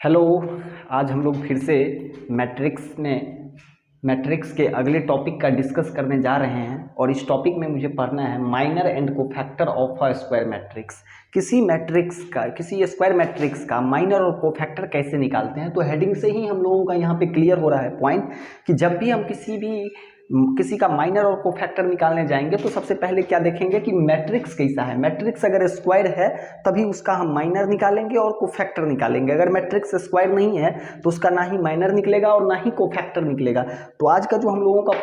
Hello. आज हम लोग फिर से मैट्रिक्स के अगले टॉपिक का डिस्कस करने जा रहे हैं और इस टॉपिक में मुझे पढ़ना है minor and cofactor of a square matrix. किसी स्क्वायर मैट्रिक्स का माइनर और कोफैक्टर कैसे निकालते हैं। तो हेडिंग से ही हम लोगों का यहाँ पे क्लियर हो रहा है पॉइंट कि जब भी हम किसी का माइनर और कोफैक्टर निकालने जाएंगे तो सबसे पहले क्या देखेंगे कि मैट्रिक्स कैसा है। मैट्रिक्स अगर स्क्वायर है तभी उसका हम माइनर निकालेंगे और कोफैक्टर निकालेंगे। अगर मैट्रिक्स स्क्वायर नहीं है तो उसका ना ही माइनर निकलेगा और ना ही कोफैक्टर निकलेगा। तो आज का जो हम लोगों का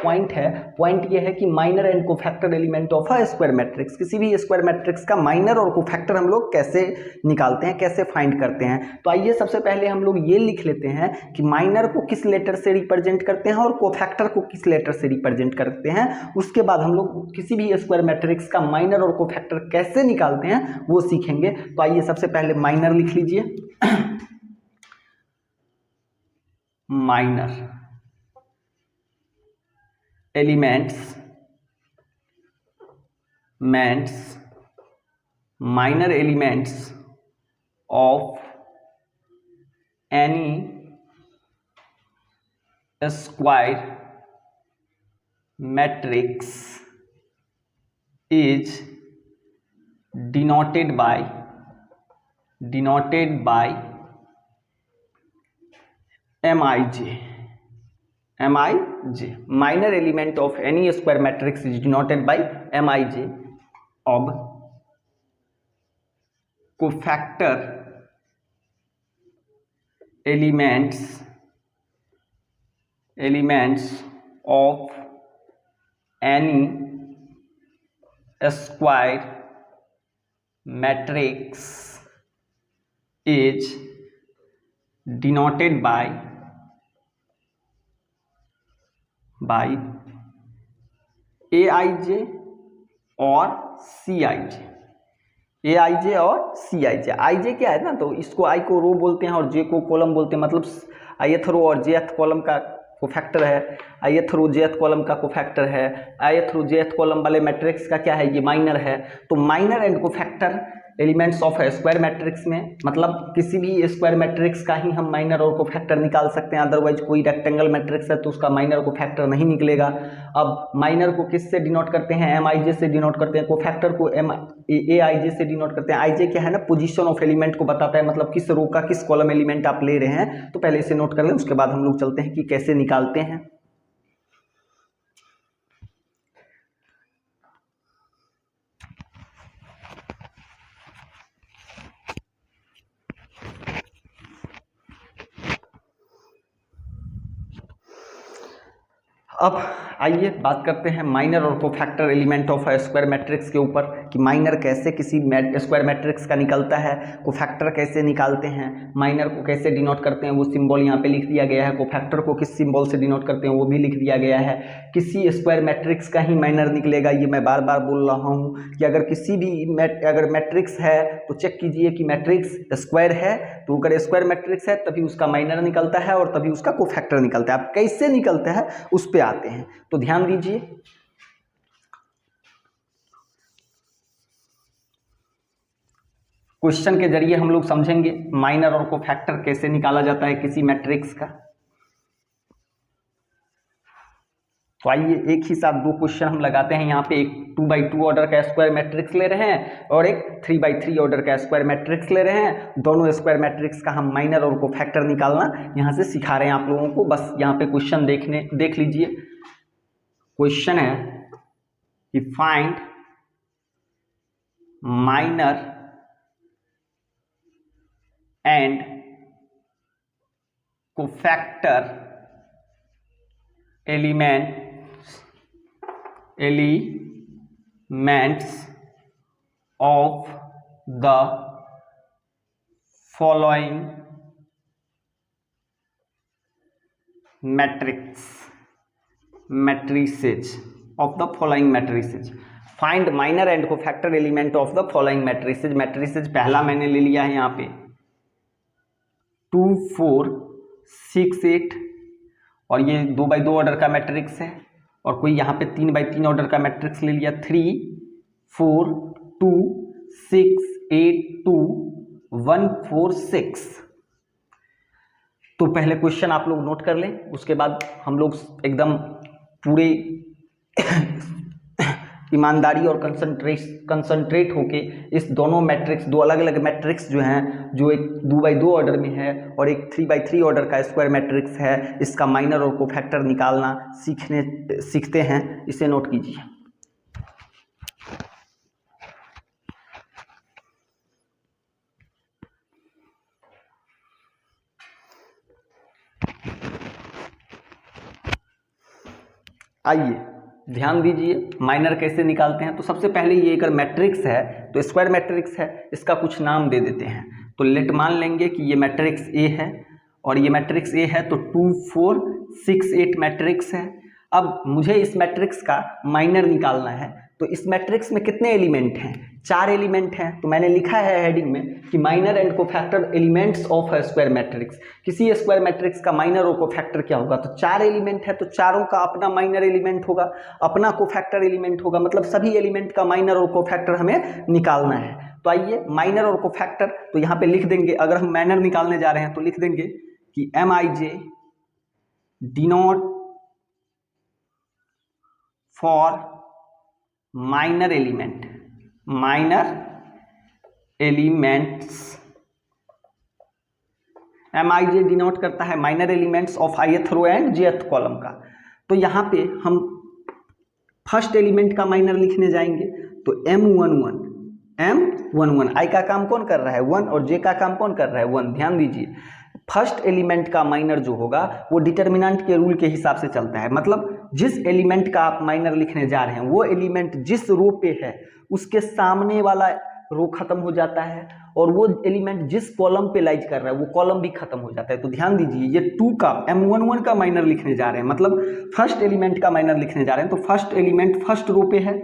पॉइंट ये है कि minor and cofactor element of a square matrix. किसी भी स्क्वायर मैट्रिक्स का माइनर और कोफैक्टर हम लोग कैसे निकालते हैं, कैसे फाइंड करते हैं। तो आइए सबसे पहले हम लोग ये लिख लेते हैं कि माइनर को किस लेटर से रिप्रेजेंट करते हैं और कोफैक्टर को किस लेटर से रिप्रेजेंट करते हैं। उसके बाद हम लोग किसी भी स्क्वायर मैट्रिक्स का माइनर और कोफैक्टर कैसे निकालते हैं वो सीखेंगे। तो आइए सबसे पहले माइनर लिख लीजिए। Minor elements minor elements of N E square matrix is denoted by MIJ. Minor element of any square matrix is denoted by MIJ. अब cofactor elements of any square matrix is denoted by AIJ और CIJ। AIJ और CIJ। IJ क्या है ना, तो इसको I को रो बोलते हैं और J को कॉलम बोलते हैं। मतलब ith रो और jth कॉलम का कोफैक्टर है, ith रो jth कॉलम का कोफैक्टर है। ith रो jth कॉलम वाले मैट्रिक्स का क्या है, ये माइनर है। तो minor and cofactor elements of square matrix में मतलब किसी भी स्क्वायर मैट्रिक्स का ही हम माइनर और कोफैक्टर निकाल सकते हैं। अदरवाइज कोई रेक्टेंगल मैट्रिक्स है तो उसका माइनर कोफैक्टर नहीं निकलेगा। अब माइनर को किस से डिनोट करते हैं, MIJ से डिनोट करते हैं। कोफैक्टर को AIJ से डिनोट करते हैं। IJ क्या है ना, पोजीशन ऑफ एलिमेंट को बताता है, मतलब किस रो का किस कॉलम एलिमेंट आप ले रहे हैं। तो पहले इसे नोट कर लें, उसके बाद हम लोग चलते हैं कि कैसे निकालते हैं। अब आइए बात करते हैं माइनर और cofactor element of square matrix के ऊपर कि माइनर कैसे किसी स्क्वायर मैट्रिक्स का निकलता है, कोफैक्टर कैसे निकालते हैं, माइनर को कैसे डिनोट करते हैं वो सिंबल यहाँ पे लिख दिया गया है। कोफैक्टर को किस सिंबल से डिनोट करते हैं वो भी लिख दिया गया है। किसी स्क्वायर मैट्रिक्स का ही माइनर निकलेगा, ये मैं बार बार बोल रहा हूँ कि अगर किसी भी अगर मैट्रिक्स है तो चेक कीजिए कि मैट्रिक्स स्क्वायर है। तो अगर स्क्वायर मैट्रिक्स है तभी उसका माइनर निकलता है और तभी उसका कोफैक्टर निकलता है। अब कैसे निकलता है उस पर आते हैं, तो ध्यान दीजिए। क्वेश्चन के जरिए हम लोग समझेंगे माइनर और कोफैक्टर कैसे निकाला जाता है किसी मैट्रिक्स का। तो आइए एक ही साथ दो क्वेश्चन हम लगाते हैं। यहाँ पे एक 2x2 ऑर्डर का स्क्वायर मैट्रिक्स ले रहे हैं और एक 3x3 ऑर्डर का स्क्वायर मैट्रिक्स ले रहे हैं। दोनों स्क्वायर मैट्रिक्स का हम माइनर और कोफैक्टर निकालना यहाँ से सिखा रहे हैं आप लोगों को। बस यहाँ पे क्वेश्चन देख लीजिए। क्वेश्चन है कि find minor and cofactor elements of the following matrices of the following matrices। Find minor and cofactor element of the following matrices. Matrices पहला मैंने ले लिया है यहाँ पे 2 4 6 8 और ये 2x2 ऑर्डर का मैट्रिक्स है। और कोई यहाँ पे 3x3 ऑर्डर का मैट्रिक्स ले लिया 3 4 2 6 8 2 1 4 6। तो पहले क्वेश्चन आप लोग नोट कर लें, उसके बाद हम लोग एकदम पूरे ईमानदारी और कंसंट्रेट होके इस दोनों मैट्रिक्स, दो अलग अलग मैट्रिक्स जो हैं, जो एक 2x2 ऑर्डर में है और एक 3x3 ऑर्डर का स्क्वायर मैट्रिक्स है, इसका माइनर और कोफैक्टर निकालना सीखते हैं। इसे नोट कीजिए। आइए ध्यान दीजिए माइनर कैसे निकालते हैं। तो सबसे पहले ये अगर मैट्रिक्स है तो स्क्वायर मैट्रिक्स है, इसका कुछ नाम दे देते हैं। तो लेट मान लेंगे कि ये मैट्रिक्स ए है और ये मैट्रिक्स ए है, तो 2 4 6 8 मैट्रिक्स है। अब मुझे इस मैट्रिक्स का माइनर निकालना है। तो इस मैट्रिक्स में कितने एलिमेंट हैं? 4 एलिमेंट हैं। तो मैंने लिखा है हेडिंग में कि minor and cofactor elements of a square matrix. किसी स्क्वायर मैट्रिक्स का माइनर और कोफैक्टर क्या होगा? तो 4 एलिमेंट है, तो चारों का अपना माइनर एलिमेंट होगा, अपना कोफैक्टर एलिमेंट होगा, मतलब सभी एलिमेंट का माइनर और कोफैक्टर हमें निकालना है। तो आइए माइनर और कोफैक्टर, तो यहाँ पे लिख देंगे, अगर हम माइनर निकालने जा रहे हैं तो लिख देंगे कि Mij denote for minor element, minor elements. Mij denote करता है minor elements of ith row and jth column का। तो यहाँ पे हम फर्स्ट एलिमेंट का माइनर लिखने जाएंगे। तो M11 i का काम कौन कर रहा है? 1, और j का काम कौन कर रहा है? 1। ध्यान दीजिए, फर्स्ट एलिमेंट का माइनर जो होगा वो डिटर्मिनेंट के रूल के हिसाब से चलता है। मतलब जिस एलिमेंट का आप माइनर लिखने जा रहे हैं वो एलिमेंट जिस रो पे है उसके सामने वाला रो खत्म हो जाता है, और वो एलिमेंट जिस कॉलम पे लाइज कर रहा है वो कॉलम भी खत्म हो जाता है। तो ध्यान दीजिए, ये 2 का M11 का माइनर लिखने जा रहे हैं, मतलब फर्स्ट एलिमेंट का माइनर लिखने जा रहे हैं। तो फर्स्ट एलिमेंट फर्स्ट रो पे है,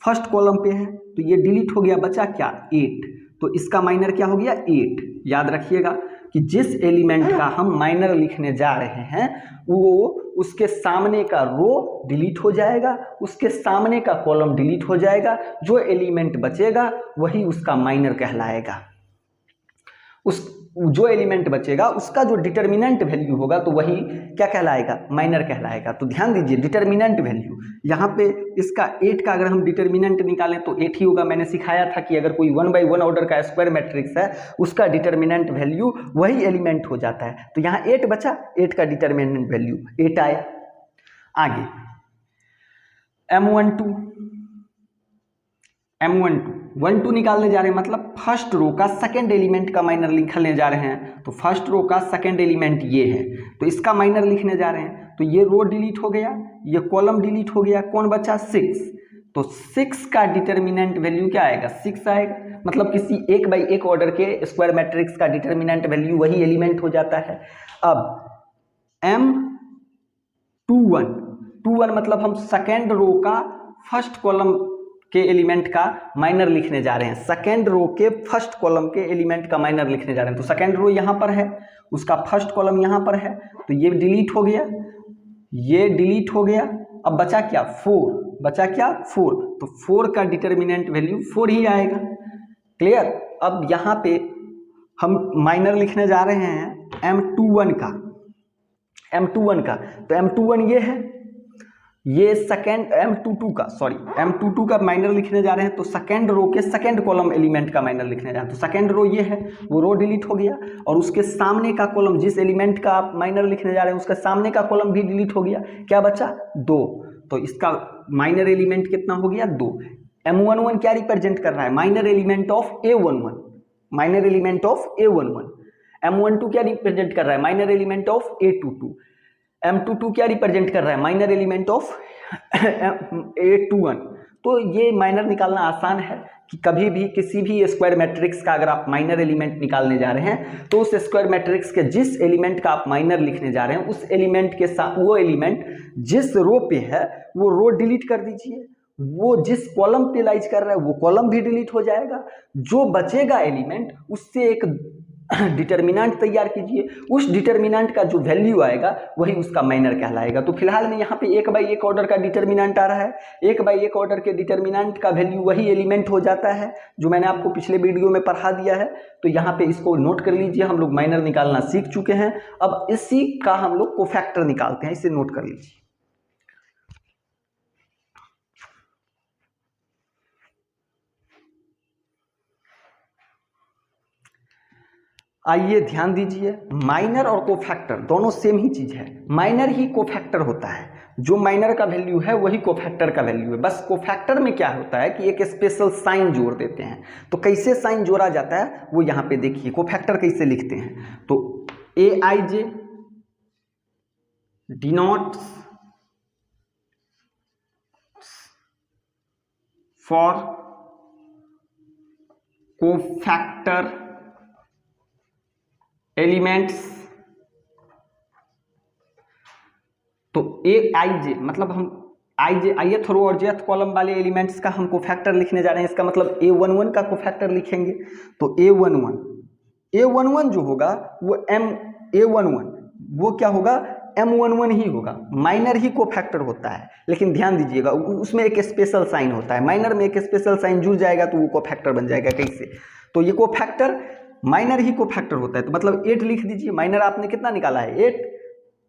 फर्स्ट कॉलम पे है, तो ये डिलीट हो गया, बचा क्या? 8। तो इसका माइनर क्या हो गया? 8। याद रखिएगा कि जिस एलिमेंट का हम माइनर लिखने जा रहे हैं वो उसके सामने का रो डिलीट हो जाएगा, उसके सामने का कॉलम डिलीट हो जाएगा, जो एलिमेंट बचेगा वही उसका माइनर कहलाएगा। उस जो एलिमेंट बचेगा उसका जो डिटर्मिनेंट वैल्यू होगा तो वही क्या कहलाएगा? माइनर कहलाएगा। तो ध्यान दीजिए, डिटर्मिनेंट वैल्यू यहाँ पे इसका 8 का अगर हम डिटर्मिनेंट निकालें तो 8 ही होगा। मैंने सिखाया था कि अगर कोई 1x1 ऑर्डर का स्क्वायर मैट्रिक्स है उसका डिटर्मिनेंट वैल्यू वही एलिमेंट हो जाता है। तो यहाँ 8 बचा, 8 का डिटर्मिनेंट वैल्यू 8 आया। आगे M12 निकालने जा रहे हैं, मतलब फर्स्ट रो का सेकंड एलिमेंट का माइनर लिखने जा रहे हैं। तो फर्स्ट रो का सेकंड एलिमेंट ये है, तो इसका माइनर लिखने जा रहे हैं। तो ये रो डिलीट हो गया, ये कॉलम डिलीट हो गया, कौन बचा? 6। तो 6 का डिटर्मिनेंट वैल्यू क्या आएगा? 6 आएगा। मतलब किसी 1x1 ऑर्डर के स्क्वायर मैट्रिक्स का डिटर्मिनेंट वैल्यू वही एलिमेंट हो जाता है। अब M21 मतलब हम सेकेंड रो का फर्स्ट कॉलम के एलिमेंट का माइनर लिखने जा रहे हैं, सेकेंड रो के फर्स्ट कॉलम के एलिमेंट का माइनर लिखने जा रहे हैं। तो सेकेंड रो यहाँ पर है, उसका फर्स्ट कॉलम यहाँ पर है, तो ये डिलीट हो गया, ये डिलीट हो गया। अब बचा क्या? 4। बचा क्या? 4। तो 4 का डिटर्मिनेंट वैल्यू 4 ही आएगा। क्लियर? अब यहाँ पे हम माइनर लिखने जा रहे हैं M21 का, तो M21 ये है, ये सेकेंड M22 का माइनर लिखने जा रहे हैं। तो सेकेंड रो के सेकेंड कॉलम एलिमेंट का माइनर लिखने जा रहे हैं। तो सेकेंड रो ये है, वो रो डिलीट हो गया, और उसके सामने का कॉलम, जिस एलिमेंट का आप माइनर लिखने जा रहे हैं उसका सामने का कॉलम भी डिलीट हो गया। क्या बचा? 2। तो इसका माइनर एलिमेंट कितना हो गया? 2। M11 क्या रिप्रेजेंट कर रहा है? Minor element of A11, minor element of A11। M12 क्या रिप्रेजेंट कर रहा है? Minor element of A22। M22 क्या रिप्रेजेंट कर रहा है? Minor element of A21। तो ये माइनर निकालना आसान है कि कभी भी किसी भी स्क्वायर मैट्रिक्स का अगर आप माइनर एलिमेंट निकालने जा रहे हैं तो उस स्क्वायर मैट्रिक्स के जिस एलिमेंट का आप माइनर लिखने जा रहे हैं उस एलिमेंट के साथ वो एलिमेंट जिस रो पे है वो रो डिलीट कर दीजिए, वो जिस कॉलम पे लाइज कर रहा है वो कॉलम भी डिलीट हो जाएगा, जो बचेगा एलिमेंट उससे एक डिटर्मिनेंट तैयार कीजिए, उस डिटर्मिनेंट का जो वैल्यू आएगा वही उसका माइनर कहलाएगा। तो फिलहाल में यहाँ पे 1/1 ऑर्डर का डिटर्मिनेंट आ रहा है, 1/1 ऑर्डर के डिटर्मिनेंट का वैल्यू वही एलिमेंट हो जाता है जो मैंने आपको पिछले वीडियो में पढ़ा दिया है। तो यहाँ पे इसको नोट कर लीजिए, हम लोग माइनर निकालना सीख चुके हैं। अब इसी का हम लोग कोफैक्टर निकालते हैं, इसे नोट कर लीजिए। आइए ध्यान दीजिए, माइनर और कोफैक्टर दोनों सेम ही चीज है। माइनर ही कोफैक्टर होता है, जो माइनर का वैल्यू है वही कोफैक्टर का वैल्यू है। बस कोफैक्टर में क्या होता है कि एक स्पेशल साइन जोड़ देते हैं। तो कैसे साइन जोड़ा जाता है वो यहाँ पे देखिए, कोफैक्टर कैसे लिखते हैं। तो AIJ denotes for cofactor elements. तो AIJ मतलब हम ith रो और jth कॉलम वाले एलिमेंट्स का हम कोफैक्टर लिखने जा रहे हैं। इसका मतलब A11 का कोफैक्टर लिखेंगे। तो A11 जो होगा वो A11 वो क्या होगा, M11 ही होगा। माइनर ही कोफैक्टर होता है, लेकिन ध्यान दीजिएगा उसमें एक स्पेशल साइन होता है। माइनर में एक स्पेशल साइन जुड़ जाएगा तो वो कोफैक्टर बन जाएगा। कैसे, तो ये कोफैक्टर माइनर ही कोफैक्टर होता है। तो मतलब 8 लिख दीजिए। माइनर आपने कितना निकाला है, 8,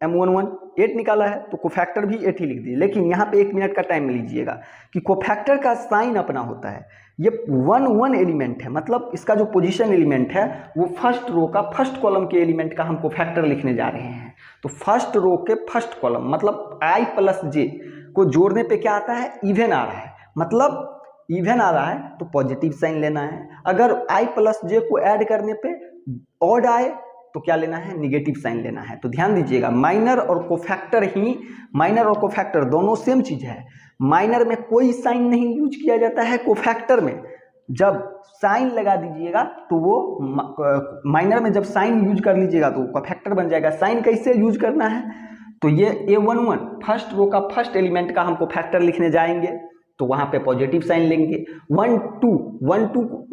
M11 8 निकाला है, तो कोफैक्टर भी 8 ही लिख दीजिए। लेकिन यहाँ पे 1 मिनट का टाइम लीजिएगा कि कोफैक्टर का साइन अपना होता है। ये 1 एलिमेंट है, मतलब इसका जो पोजीशन एलिमेंट है वो फर्स्ट रो का फर्स्ट कॉलम के एलिमेंट का हम कोफैक्टर लिखने जा रहे हैं। तो फर्स्ट रो के फर्स्ट कॉलम मतलब I + J को जोड़ने पे क्या आता है, इवन आ रहा है। मतलब इवन आ रहा है तो पॉजिटिव साइन लेना है। अगर I + J को ऐड करने पे ऑड आए तो क्या लेना है, निगेटिव साइन लेना है। तो ध्यान दीजिएगा, माइनर और कोफैक्टर दोनों सेम चीज है। माइनर में कोई साइन नहीं यूज किया जाता है, कोफैक्टर में जब साइन लगा दीजिएगा तो वो माइनर में जब साइन यूज कर लीजिएगा तो कोफैक्टर बन जाएगा। साइन कैसे यूज करना है, तो ये A11 फर्स्ट रो का फर्स्ट एलिमेंट का हम कोफैक्टर लिखने जाएंगे तो वहां पे पॉजिटिव साइन लेंगे। 1 2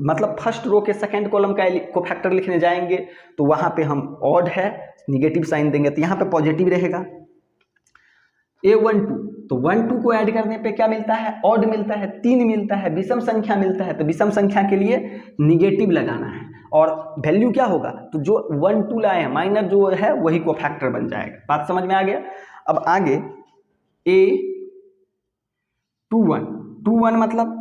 मतलब फर्स्ट रो के सेकंड कॉलम का कोफैक्टर लिखने जाएंगे तो वहां पे हम ऑड है, निगेटिव साइन देंगे तो यहाँ पे पॉजिटिव रहेगा। A12 तो 1 2 को ऐड करने पे क्या मिलता है, ऑड मिलता है, 3 मिलता है, विषम संख्या मिलता है। तो विषम संख्या के लिए निगेटिव लगाना है और वैल्यू क्या होगा, तो जो 1 2 लाए हैं माइनर जो है वही कोफैक्टर बन जाएगा। बात समझ में आ गया। अब आगे A21 मतलब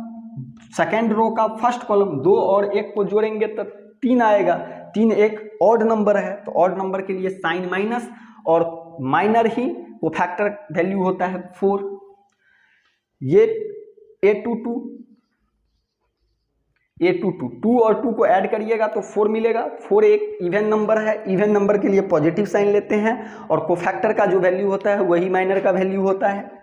सेकेंड रो का फर्स्ट कॉलम 2 और 1 को जोड़ेंगे तो 3 आएगा। 3 एक ऑड नंबर है तो ऑड नंबर के लिए साइन माइनस और माइनर ही कोफैक्टर वैल्यू होता है 4। ये A22 2 और 2 को ऐड करिएगा तो 4 मिलेगा। 4 एक इवन नंबर है, इवन नंबर के लिए पॉजिटिव साइन लेते हैं और कोफैक्टर का जो वैल्यू होता है वही माइनर का वैल्यू होता है।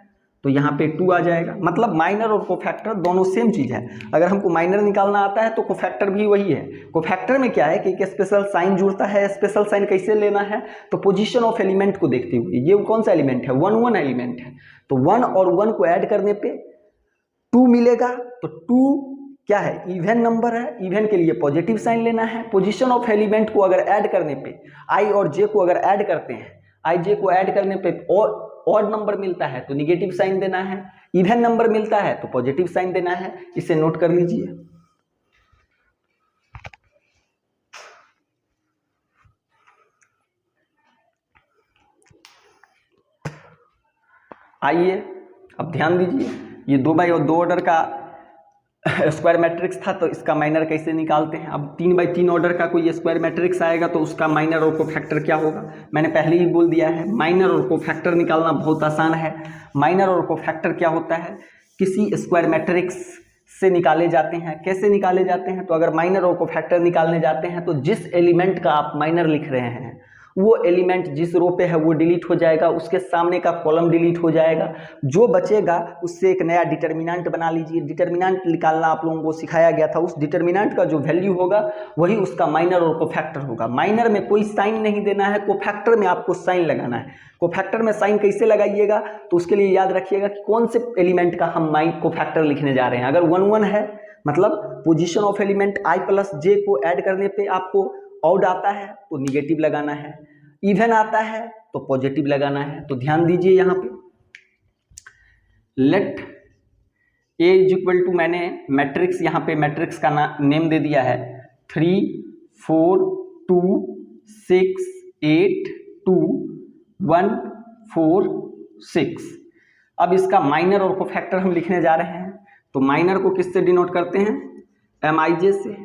तो यहाँ पे 2 आ जाएगा। मतलब माइनर और कोफैक्टर दोनों सेम चीज है। अगर हमको माइनर निकालना आता है तो कोफैक्टर भी वही है। कोफैक्टर में क्या है कि एक स्पेशल साइन जुड़ता है। स्पेशल साइन कैसे लेना है, तो पोजीशन ऑफ एलिमेंट को देखते हुए। ये कौन सा एलिमेंट है, 1 एलिमेंट है तो 1 और 1 को ऐड करने पे 2 मिलेगा। तो 2 क्या है, इवन नंबर है, इवन के लिए पॉजिटिव साइन लेना है। पोजीशन ऑफ एलिमेंट को अगर ऐड करने पे I और J को अगर ऐड करते हैं, I J को ऐड करने पे और ऑड नंबर मिलता है तो निगेटिव साइन देना है, इवन नंबर मिलता है तो पॉजिटिव साइन देना है। इसे नोट कर लीजिए। आइए अब ध्यान दीजिए, ये 2/2 ऑर्डर का स्क्वायर मैट्रिक्स था तो इसका माइनर कैसे निकालते हैं। अब 3/3 ऑर्डर का कोई स्क्वायर मैट्रिक्स आएगा तो उसका माइनर और कोफैक्टर क्या होगा, मैंने पहले ही बोल दिया है। माइनर और कोफैक्टर निकालना बहुत आसान है। माइनर और कोफैक्टर क्या होता है, किसी स्क्वायर मैट्रिक्स से निकाले जाते हैं। कैसे निकाले जाते हैं, तो अगर माइनर और कोफैक्टर निकालने जाते हैं तो जिस एलिमेंट का आप माइनर लिख रहे हैं वो एलिमेंट जिस रो पे है वो डिलीट हो जाएगा, उसके सामने का कॉलम डिलीट हो जाएगा। जो बचेगा उससे एक नया डिटर्मिनेंट बना लीजिए। डिटर्मिनेंट निकालना आप लोगों को सिखाया गया था। उस डिटर्मिनेंट का जो वैल्यू होगा वही उसका माइनर और कोफैक्टर होगा। माइनर में कोई साइन नहीं देना है, कोफैक्टर में आपको साइन लगाना है। कोफैक्टर में साइन कैसे लगाइएगा, तो उसके लिए याद रखिएगा कि कौन से एलिमेंट का हम कोफैक्टर लिखने जा रहे हैं। अगर 1 1 है मतलब position of element I + J को ऐड करने पे आपको ऑड आता है तो निगेटिव लगाना है, इवन आता है तो पॉजिटिव लगाना है। तो ध्यान दीजिए यहाँ पे let A is equal to, मैंने मैट्रिक्स यहाँ पे मैट्रिक्स का नेम दे दिया है 3 4 2 6 8 2 1 4 6। अब इसका माइनर और कोफैक्टर हम लिखने जा रहे हैं। तो माइनर को किससे डिनोट करते हैं? MIJ से।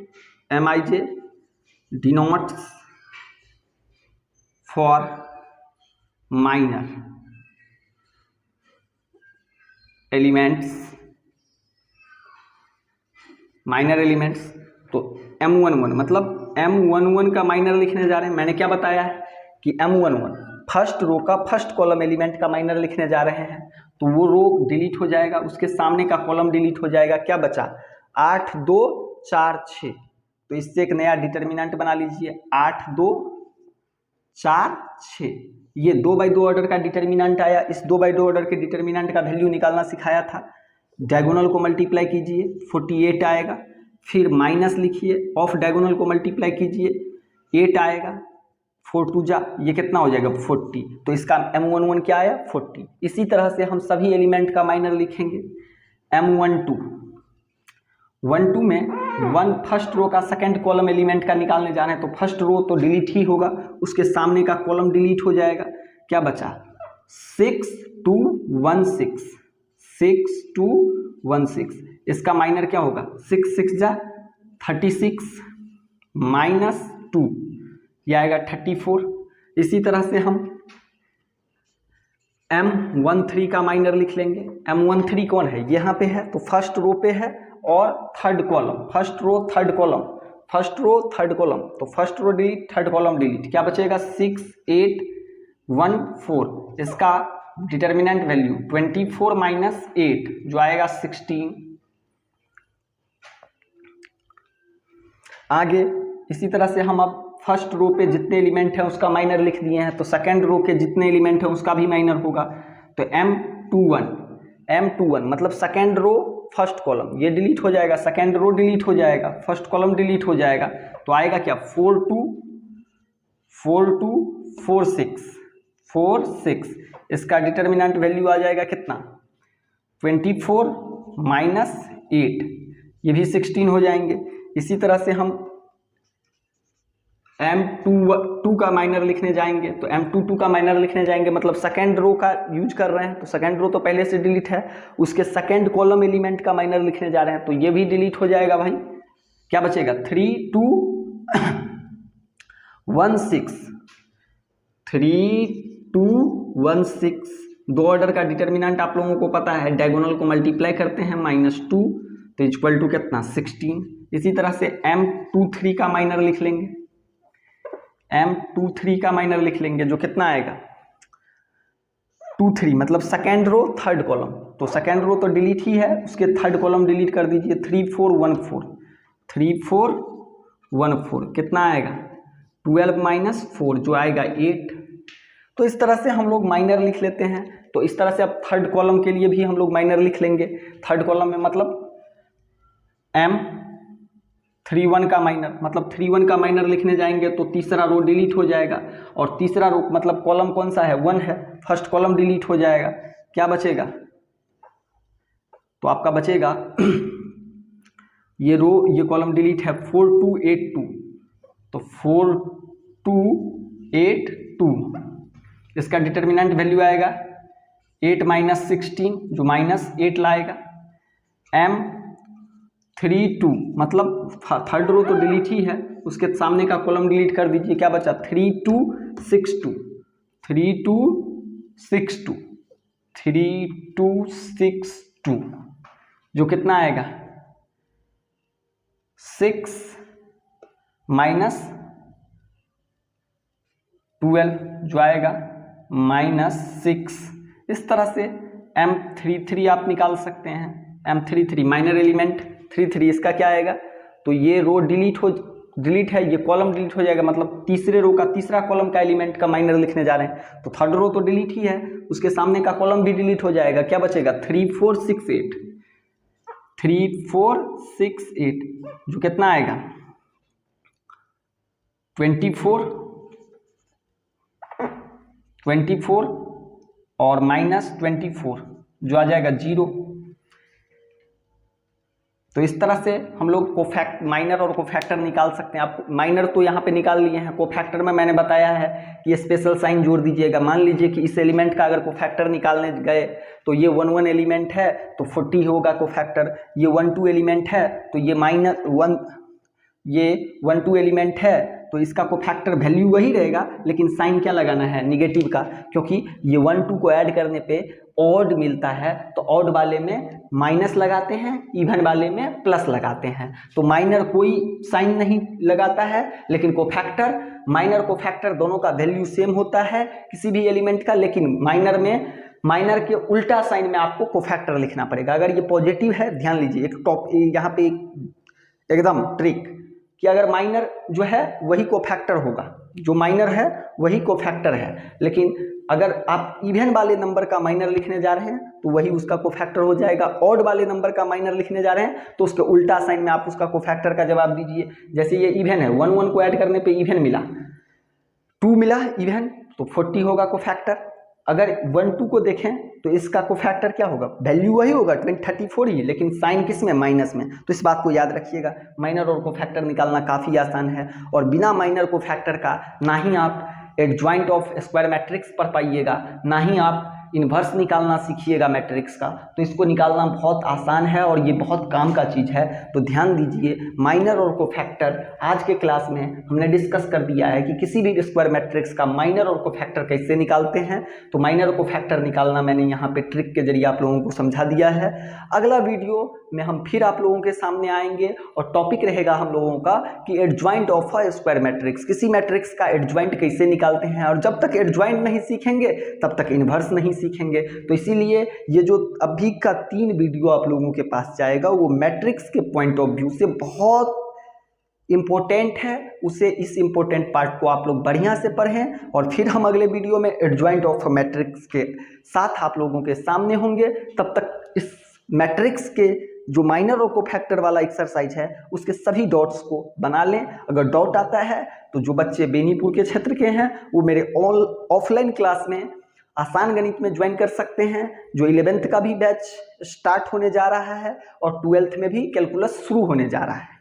MIJ denotes for minor elements, minor elements. तो M11 मतलब M11 का माइनर लिखने जा रहे हैं। मैंने क्या बताया है कि M11 फर्स्ट रो का फर्स्ट कॉलम एलिमेंट का माइनर लिखने जा रहे हैं। तो वो रो डिलीट हो जाएगा, उसके सामने का कॉलम डिलीट हो जाएगा। क्या बचा? 8 2 4 6। तो इससे एक नया डिटर्मिनेंट बना लीजिए 8 2 4 6। ये 2/2 ऑर्डर का डिटर्मिनेंट आया। इस 2/2 ऑर्डर के डिटर्मिनेंट का वैल्यू निकालना सिखाया था। डायगोनल को मल्टीप्लाई कीजिए 48 आएगा, फिर माइनस लिखिए, ऑफ डायगोनल को मल्टीप्लाई कीजिए 8 आएगा, 4 2 जा, ये कितना हो जाएगा 40। तो इसका M11 क्या आया 40। इसी तरह से हम सभी एलिमेंट का माइनर लिखेंगे। M12 12 में 1 फर्स्ट रो का सेकंड कॉलम एलिमेंट का निकालने जाना है। तो फर्स्ट रो तो डिलीट ही होगा, उसके सामने का कॉलम डिलीट हो जाएगा। क्या बचा? 6 2 1 6 6 2 1 6। इसका माइनर क्या होगा? 6 6 जा 36 माइनस 2, यह आएगा 34। इसी तरह से हम M13 का माइनर लिख लेंगे। M13 कौन है? यहाँ पे है, तो फर्स्ट रो पे है और third column, first row third column, first row third column. तो first row delete, third column delete. क्या बचेगा? 6 8 1 4। इसका डिटर्मिनेंट वैल्यू 24 माइनस 8 जो आएगा 16। आगे इसी तरह से हम अब फर्स्ट रो पे जितने एलिमेंट हैं उसका माइनर लिख दिए हैं। तो सेकंड रो के जितने एलिमेंट हैं उसका भी माइनर होगा। तो M21 मतलब सेकंड रो फर्स्ट कॉलम, ये डिलीट हो जाएगा, सेकंड रो डिलीट हो जाएगा, फर्स्ट कॉलम डिलीट हो जाएगा। तो आएगा क्या? 4 2 4 6 4 6। इसका डिटर्मिनेंट वैल्यू आ जाएगा कितना? 24 माइनस 8, ये भी 16 हो जाएंगे। इसी तरह से हम M22 का माइनर लिखने जाएंगे। तो M22 का माइनर लिखने जाएंगे मतलब सेकंड रो का यूज कर रहे हैं। तो सेकंड रो तो पहले से डिलीट है, उसके सेकंड कॉलम एलिमेंट का माइनर लिखने जा रहे हैं। तो ये भी डिलीट हो जाएगा भाई। क्या बचेगा? 3 2 1 6 3 2 1 6। 2 ऑर्डर का डिटर्मिनेंट आप लोगों को पता है, डायगोनल को मल्टीप्लाई करते हैं -2 तो इक्वल टू कितना? 16। इसी तरह से M23 का माइनर लिख लेंगे। M23 का माइनर लिख लेंगे जो कितना आएगा? 23 मतलब सेकेंड रो थर्ड कॉलम। तो सेकेंड रो तो डिलीट ही है, उसके थर्ड कॉलम डिलीट कर दीजिए। 3 4 1 4 3 4 1 4 कितना आएगा? 12 माइनस 4 जो आएगा 8। तो इस तरह से हम लोग माइनर लिख लेते हैं। तो इस तरह से अब थर्ड कॉलम के लिए भी हम लोग माइनर लिख लेंगे। थर्ड कॉलम में मतलब M31 का माइनर, मतलब 31 का माइनर लिखने जाएंगे तो तीसरा रो डिलीट हो जाएगा। और तीसरा रो मतलब कॉलम कौन सा है? 1 है, फर्स्ट कॉलम डिलीट हो जाएगा। क्या बचेगा? तो आपका बचेगा ये रो, ये कॉलम डिलीट है 4282। तो 4282 इसका डिटर्मिनेंट वैल्यू आएगा 8 माइनस 16 जो -8 लाएगा। M32 मतलब थर्ड रो तो डिलीट ही है, उसके सामने का कॉलम डिलीट कर दीजिए। क्या बचा? 3262 3262 3262 जो कितना आएगा? 6 माइनस 12 जो आएगा -6। इस तरह से M33 आप निकाल सकते हैं। M33 माइनर एलिमेंट 33 इसका क्या आएगा? तो ये रो डिलीट है, ये कॉलम डिलीट हो जाएगा। मतलब तीसरे रो का तीसरा कॉलम का एलिमेंट का माइनर लिखने जा रहे हैं। तो थर्ड रो तो डिलीट ही है, उसके सामने का कॉलम भी डिलीट हो जाएगा। क्या बचेगा? 3468 3468 जो कितना आएगा? 24 और -24 जो आ जाएगा 0। तो इस तरह से हम लोग माइनर और कोफैक्टर निकाल सकते हैं। आप माइनर तो यहाँ पे निकाल लिए हैं, कोफैक्टर में मैंने बताया है कि स्पेशल साइन जोड़ दीजिएगा। मान लीजिए कि इस एलिमेंट का अगर कोफैक्टर निकालने गए तो ये 1 एलिमेंट है तो 40 होगा कोफैक्टर, ये 1 एलिमेंट है तो ये -1 एलिमेंट है तो इसका कोफैक्टर वैल्यू वही रहेगा, लेकिन साइन क्या लगाना है, निगेटिव का, क्योंकि ये 1 2 को ऐड करने पे ऑड मिलता है तो ऑड वाले में माइनस लगाते हैं, इवन वाले में प्लस लगाते हैं। तो माइनर कोई साइन नहीं लगाता है, लेकिन कोफैक्टर, माइनर कोफैक्टर दोनों का वैल्यू सेम होता है किसी भी एलिमेंट का, लेकिन माइनर के उल्टा साइन में आपको कोफैक्टर लिखना पड़ेगा। अगर ये पॉजिटिव है, ध्यान लीजिए यहाँ पे एकदम ट्रिक कि अगर माइनर जो है वही कोफैक्टर होगा, जो माइनर है वही कोफैक्टर है, लेकिन अगर आप इवन वाले नंबर का माइनर लिखने जा रहे हैं तो वही उसका कोफैक्टर हो जाएगा। ऑड वाले नंबर का माइनर लिखने जा रहे हैं तो उसके उल्टा साइन में आप उसका कोफैक्टर का जवाब दीजिए। जैसे ये इवन है, 1 1 को ऐड करने पे इवन मिला, 2 मिला इवन, तो 40 होगा कोफैक्टर। अगर 1 2 को देखें तो इसका कोफैक्टर क्या होगा, वैल्यू वही होगा 34 ही, लेकिन साइन किस में, माइनस में। तो इस बात को याद रखिएगा, माइनर और कोफैक्टर निकालना काफ़ी आसान है। और बिना माइनर कोफैक्टर का ना ही आप एडजॉइंट ऑफ स्क्वायर मैट्रिक्स पढ़ पाइएगा, ना ही आप इन्वर्स निकालना सीखिएगा मैट्रिक्स का। तो इसको निकालना बहुत आसान है और ये बहुत काम का चीज़ है। तो ध्यान दीजिए, माइनर और कोफैक्टर आज के क्लास में हमने डिस्कस कर दिया है कि किसी भी स्क्वायर मैट्रिक्स का माइनर और कोफैक्टर कैसे निकालते हैं। तो माइनर और कोफैक्टर निकालना मैंने यहाँ पे ट्रिक के जरिए आप लोगों को समझा दिया है। अगला वीडियो में हम फिर आप लोगों के सामने आएंगे और टॉपिक रहेगा हम लोगों का कि adjoint of a square matrix, किसी मैट्रिक्स का एडजॉइंट कैसे निकालते हैं। और जब तक एडजॉइंट नहीं सीखेंगे तब तक इन्वर्स नहीं सीखेंगे। तो इसीलिए ये जो अभी का 3 वीडियो आप लोगों के पास जाएगा वो मैट्रिक्स के पॉइंट ऑफ व्यू से बहुत इम्पोर्टेंट है। उसे, इस इम्पोर्टेंट पार्ट को आप लोग बढ़िया से पढ़ें और फिर हम अगले वीडियो में एडजॉइंट ऑफ मैट्रिक्स के साथ आप लोगों के सामने होंगे। तब तक इस मैट्रिक्स के जो माइनर और कोफैक्टर वाला एक्सरसाइज है उसके सभी डॉट्स को बना लें। अगर डाउट आता है तो जो बच्चे बेनीपुर के क्षेत्र के हैं वो मेरे ऑफलाइन क्लास में आसान गणित में ज्वाइन कर सकते हैं, जो 11th का भी बैच स्टार्ट होने जा रहा है और 12th में भी कैलकुलस शुरू होने जा रहा है।